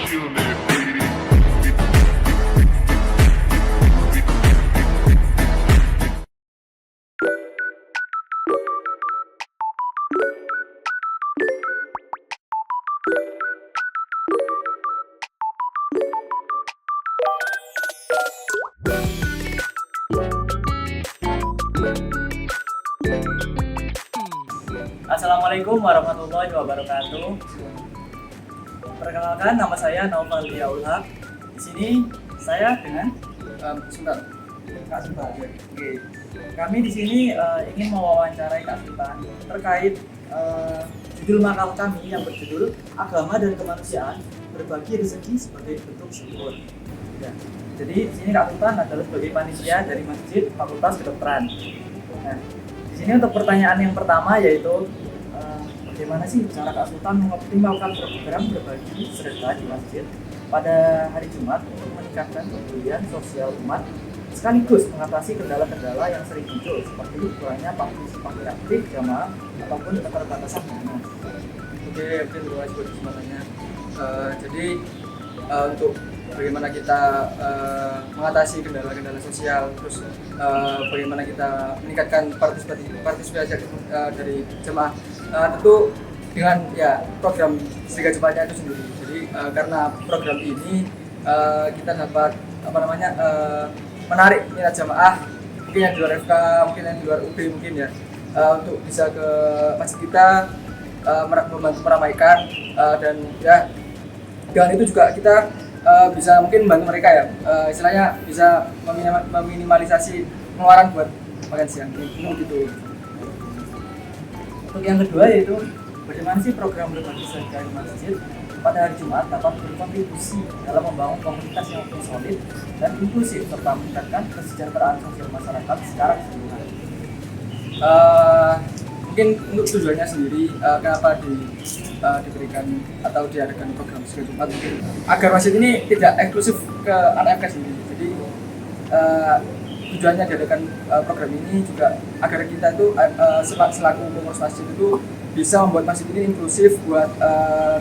feeling it, lady. Assalamualaikum warahmatullahi wabarakatuh. Perkenalkan, nama saya Naufal Diaul Haq. Di sini saya dengan Sebentar. Kak Sultan. Oke. Kami di sini ingin mewawancarai Kak Sultan terkait judul makal kami yang berjudul Agama dan Kemanusiaan Berbagi Rezeki sebagai Bentuk Syukur. Ya. Jadi di sini Kak Sultan adalah sebagai panitia dari Masjid Fakultas Kedokteran. Nah, di sini untuk pertanyaan yang pertama yaitu bagaimana sih cara Kak Sultan mengoptimalkan program berbagi sedekah di masjid pada hari Jumat untuk meningkatkan kepedulian sosial umat sekaligus mengatasi kendala-kendala yang sering muncul seperti kurangnya partisipasi aktif jamaah ataupun keterbatasan dana. Oke, terima kasih buat kesempatannya. Jadi untuk bagaimana kita mengatasi kendala-kendala sosial, terus bagaimana kita meningkatkan partisipasi dari jemaah, tentu dengan ya program sedekah Jumatnya itu sendiri. Jadi karena program ini kita dapat menarik minat jamaah, mungkin yang di luar FK, mungkin yang di luar UB mungkin ya, untuk bisa ke masjid kita membantu meramaikan dan ya dengan itu juga kita bisa mungkin membantu mereka ya, istilahnya bisa meminimalisasi pengeluaran buat makan siang gitu. Untuk yang kedua yaitu bagaimana sih program berbagi sedekah di masjid pada hari Jumat dapat berkontribusi dalam membangun komunitas yang lebih solid dan inklusif serta meningkatkan kesejahteraan sosial masyarakat secara keseluruhan. Mungkin untuk tujuannya sendiri kenapa diberikan atau diadakan program sedekah Jumat, mungkin agar masjid ini tidak eksklusif ke anak FK sendiri. Jadi tujuannya diadakan program ini juga agar kita tuh selaku pengurus masjid itu bisa membuat masjid ini inklusif buat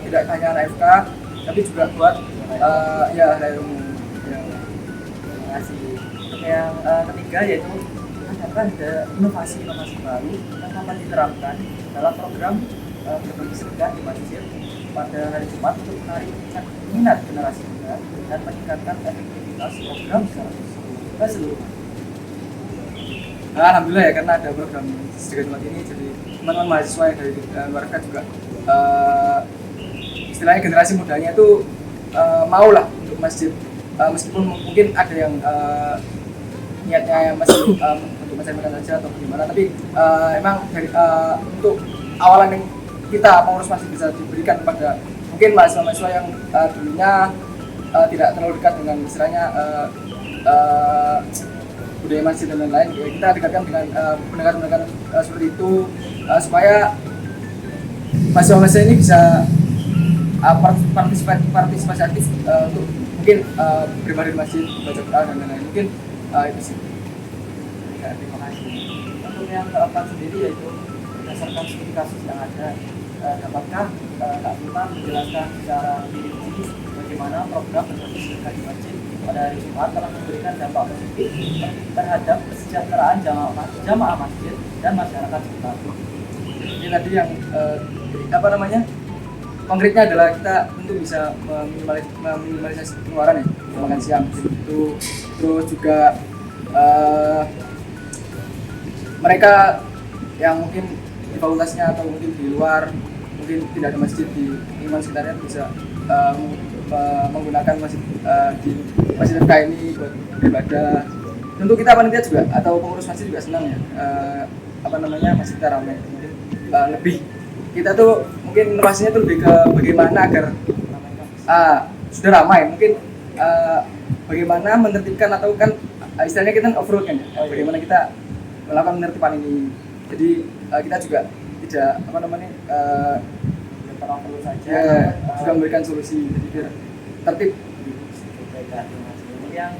tidak hanya anak FK tapi juga buat ya halayak umum. Ya. Terima kasih. Untuk yang ketiga yaitu apakah ada inovasi-inovasi baru yang dapat diterapkan dalam program berbagi sedekah di masjid pada hari Jumat untuk menarik minat generasi muda dan meningkatkan efektivitas program secara keseluruhan. Alhamdulillah ya, karena ada program sedekah Jumat ini, jadi teman-teman mahasiswa yang dari luar FK juga istilahnya generasi mudanya itu mau lah untuk masjid, meskipun mungkin ada yang niatnya masih untuk mencari saja atau bagaimana, tapi emang dari untuk awalan yang kita pengurus masjid bisa diberikan kepada mungkin mahasiswa-mahasiswa yang dulunya tidak terlalu dekat dengan istilahnya budaya masjid dan lain-lain, ya, kita dekatkan dengan pendekatan seperti itu supaya mahasiswa-mahasiswa ini bisa partisipasi aktif untuk mungkin beribadah di masjid, baca Quran dan lain-lain. Mungkin itu sih. Ya, terima kasih. Untuk yang keempat sendiri yaitu berdasarkan studi kasus yang ada, dapatkah Kak Sultan menjelaskan secara lebih rinci bagaimana program berbagi sedekah di masjid pada hari Jumat telah memberikan dampak positif terhadap kesejahteraan jamaah masjid dan masyarakat sekitar. Ini tadi yang konkretnya adalah kita tentu bisa meminimalisasi pengeluaran ya, makan siang itu, terus juga mereka yang mungkin di fakultasnya atau mungkin di luar, mungkin tidak ada masjid di lingkungan sekitarnya, bisa menggunakan masjid di masjid FK ini buat beribadah. Tentu kita panitia juga atau pengurus masjid juga senang ya, masjid kita ramai. Mungkin lebih kita tuh mungkin inovasinya tuh lebih ke bagaimana agar sudah ramai, mungkin bagaimana menertibkan atau kan istilahnya kita overload kan ya, bagaimana kita melakukan penertiban ini. Jadi kita juga tidak perlu saja juga memberikan solusi, jadi biar tertib. Yang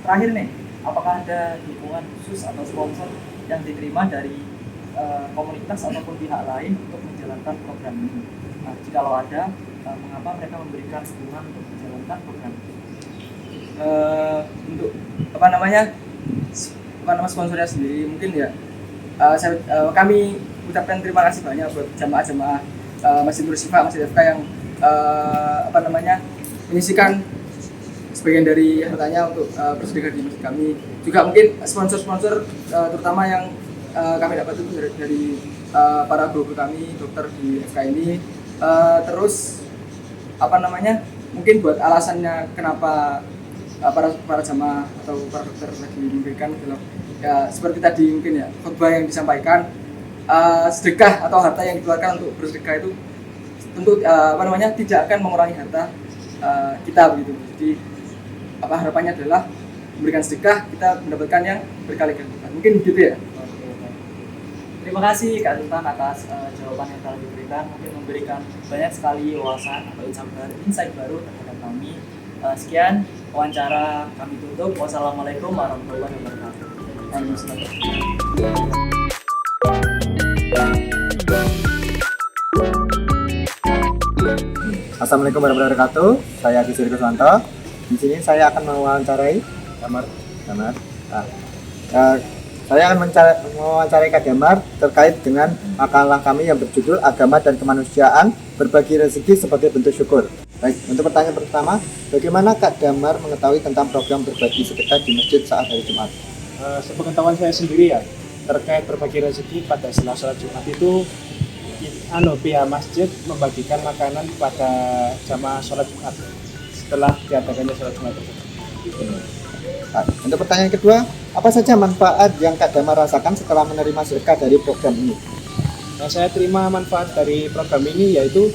terakhir nih, apakah ada dukungan khusus atau sponsor yang diterima dari komunitas ataupun pihak lain untuk menjalankan program ini? Nah, jika ada, mengapa mereka memberikan dukungan untuk menjalankan program ini? Untuk nama sponsornya sendiri mungkin ya kami ucapkan terima kasih banyak buat jamaah-jamaah Masjid Nur Syifa, Masjid FK yang menyisikan sebagian dari hartanya untuk bersedekah di masjid kami. Juga mungkin sponsor-sponsor terutama yang kami dapat itu dari para guru kami, dokter di FK ini. Terus mungkin buat alasannya kenapa para jamaah atau para dokter tadi memberikan gitu, ya seperti tadi mungkin ya khotbah yang disampaikan, sedekah atau harta yang dikeluarkan untuk bersedekah itu tentu tidak akan mengurangi harta kita begitu. Jadi harapannya adalah memberikan sedekah kita mendapatkan yang berkali-kali lipat. Mungkin gitu ya. Oke, baik. Terima kasih Kak Sultan atas jawaban yang telah diberikan, mungkin memberikan banyak sekali wawasan atau insight baru terhadap kami. Sekian wawancara kami tutup. Wassalamualaikum warahmatullahi wabarakatuh. Assalamualaikum warahmatullahi wabarakatuh. Saya Gisir Kuswanto. Di sini saya akan mewawancarai Damar. Saya akan mewawancarai Kak Damar terkait dengan makalah kami yang berjudul Agama dan Kemanusiaan Berbagi Rezeki sebagai Bentuk Syukur. Baik, untuk pertanyaan pertama, bagaimana Kak Damar mengetahui tentang program berbagi sedekah di masjid saat hari Jumat? Sepengetahuan saya sendiri ya, terkait berbagi rezeki pada setelah sholat Jumat itu pihak masjid membagikan makanan kepada jamaah sholat Jumat setelah diadakannya sholat Jumat tersebut. Nah, untuk pertanyaan kedua, apa saja manfaat yang Kak Damar rasakan setelah menerima sedekah dari program ini? Nah, saya terima manfaat dari program ini yaitu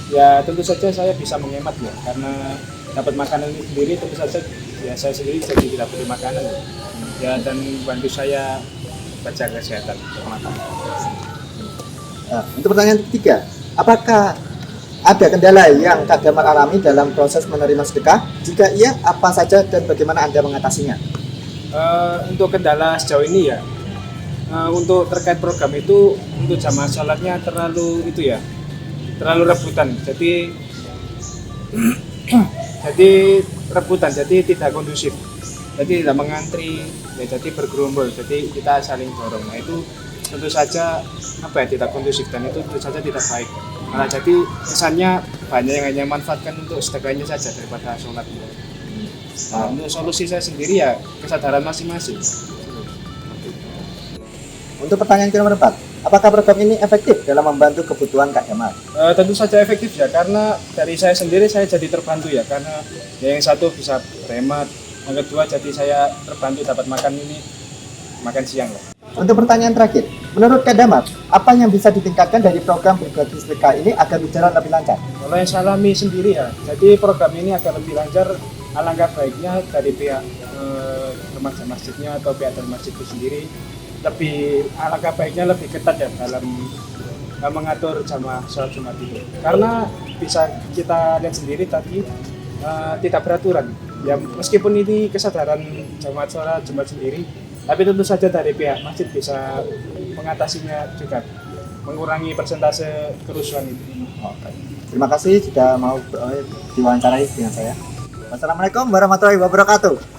ya tentu saja saya bisa menghemat ya, karena dapat makanan ini sendiri tentu saja ya saya sendiri jadi tidak beli makanan ya, dan bantu saya menjaga kesehatan. Nah, untuk pertanyaan ketiga, apakah ada kendala yang Kak Damar alami dalam proses menerima sedekah? Jika iya, apa saja dan bagaimana Anda mengatasinya? Untuk kendala sejauh ini ya, untuk terkait program itu untuk jamaah sholatnya terlalu rebutan, jadi rebutan, jadi tidak kondusif, jadi tidak mengantri ya, jadi bergerombol, jadi kita saling dorong. Nah itu tentu saja tidak kondusif dan itu tentu saja tidak baik, malah jadi kesannya banyak yang hanya manfaatkan untuk sedekahnya saja daripada sholat. Nah, untuk solusi saya sendiri ya kesadaran masing-masing. Untuk pertanyaan nomor 4, apakah program ini efektif dalam membantu kebutuhan Kak Damar? Tentu saja efektif ya, karena dari saya sendiri saya jadi terbantu ya, karena ya yang satu bisa hemat, yang kedua jadi saya terbantu dapat makan siang lah. Untuk pertanyaan terakhir, menurut Kak Damar, apa yang bisa ditingkatkan dari program berbagi sedekah ini agar berjalan lebih lancar? Kalau yang saya alami sendiri ya, jadi program ini agar lebih lancar, alangkah baiknya dari pihak remaja masjidnya atau pihak dari masjid itu sendiri alangkah baiknya lebih ketat ya dalam mengatur jamaah sholat Jumat itu, karena bisa kita lihat sendiri tadi tidak beraturan ya, meskipun ini kesadaran jamaah sholat Jumat sendiri, tapi tentu saja dari pihak masjid bisa mengatasinya juga, mengurangi persentase kerusuhan itu. Oke. Terima kasih sudah mau diwawancarai dengan saya. Wassalamualaikum warahmatullahi wabarakatuh.